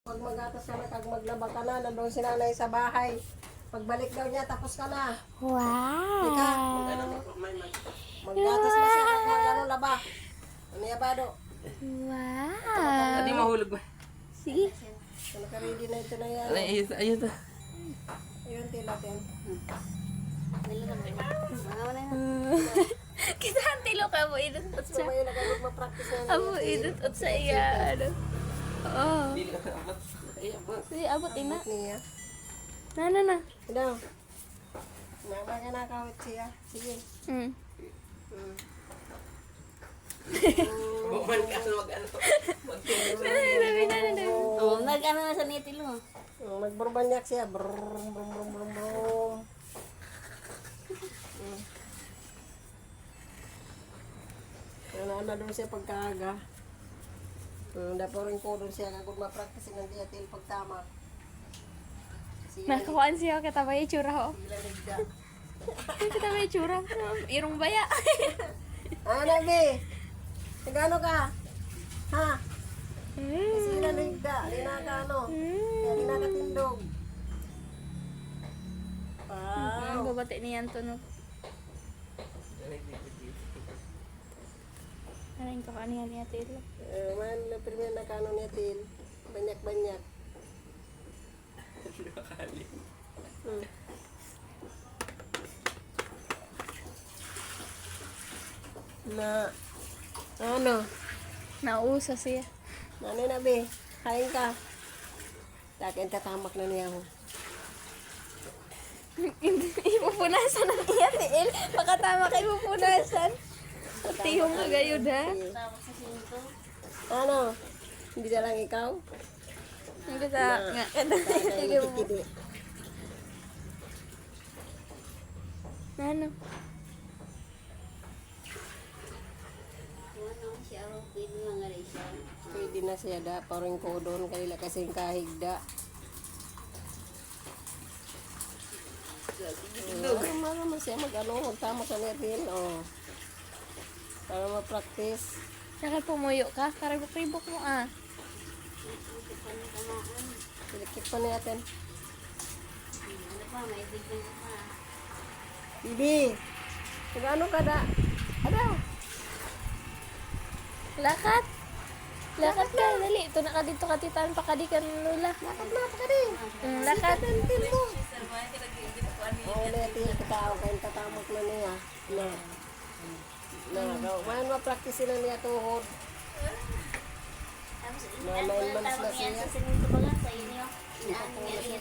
Pag magatas ka na, kag maglaba ka na, nandun si nanay sa bahay. Pagbalik daw niya, tapos ka na. Wow! Maggatas na siya, kag magano laba. Ano ya ba do? Wow! Hindi mahulog ba? Sige. So, naka-ready na ito na yan. Ayun to. Ayun, tilatin. Kita ang tilo ka mo idot at So, sa... may nagawag ma-practice na. Amo idot at sa iya. Ano? Oo. Hindi na abot. Ay, abot. Sige, abot ina. Niya. Na. Daw. Nama ka nakawit siya. Sige. Hmm. Buman ka sa mag-ano to. Oh, nag-ano na sa nitil mo. Magburbanyak siya. Brum, brum, brum, brum, brum. Ano doon siya pagkaaga. Dapat rin ko doon siya kung ma-practice ng diatil pagtama. Nakakuan siya kita ba itsura ho? Sila nagda. Kita ba itsura? Irong baya. Ano, Bi? Nagano ka? Ha? Sila nagda. Di na ka ano? Di na ka tindog. Ang Wow. babati ni Anton. Ano ko kaniya niya tilo? Man, na primer na kano niya til. Banyak-banyak. Na, ano? Nausa siya. Nanay na, Bi? Kain ka. Dakin tatamak na niya ako. Ipupunasan ang iya tiil. Pakatama kay ipupunasan. Tihong nga gayud ha. Tapos sa sinto. Ano? Hindi na lang ikaw? Hindi ka nga. Sige mo. Kidi. Ano? Ano siya, pwede mga rin siya. Pwede na siya da. Parang ko doon. Kanila kasing kahigda. Mga naman siya mag-ano. Magtama sa netin. Oh. Para ma-practice. Saka pumuyo ka. Karibok-ribok mo ah. Silikip pa natin. Ano pa, may bigyan ka pa. Bibi! Mag-ano ka da? Ano? Lakat. Lakat ka. Dali. Ito na ka dito katitan pa ka di ka nula. Lakad na pa din. Lakat. Oo, netin. Katao kayo tatamok na niya. Mayan ma-practice sila niya tuhod. Tapos, Mga 9 months na tawag niya siya. sa sinto ba nga sa inyo? Inaano niya rin.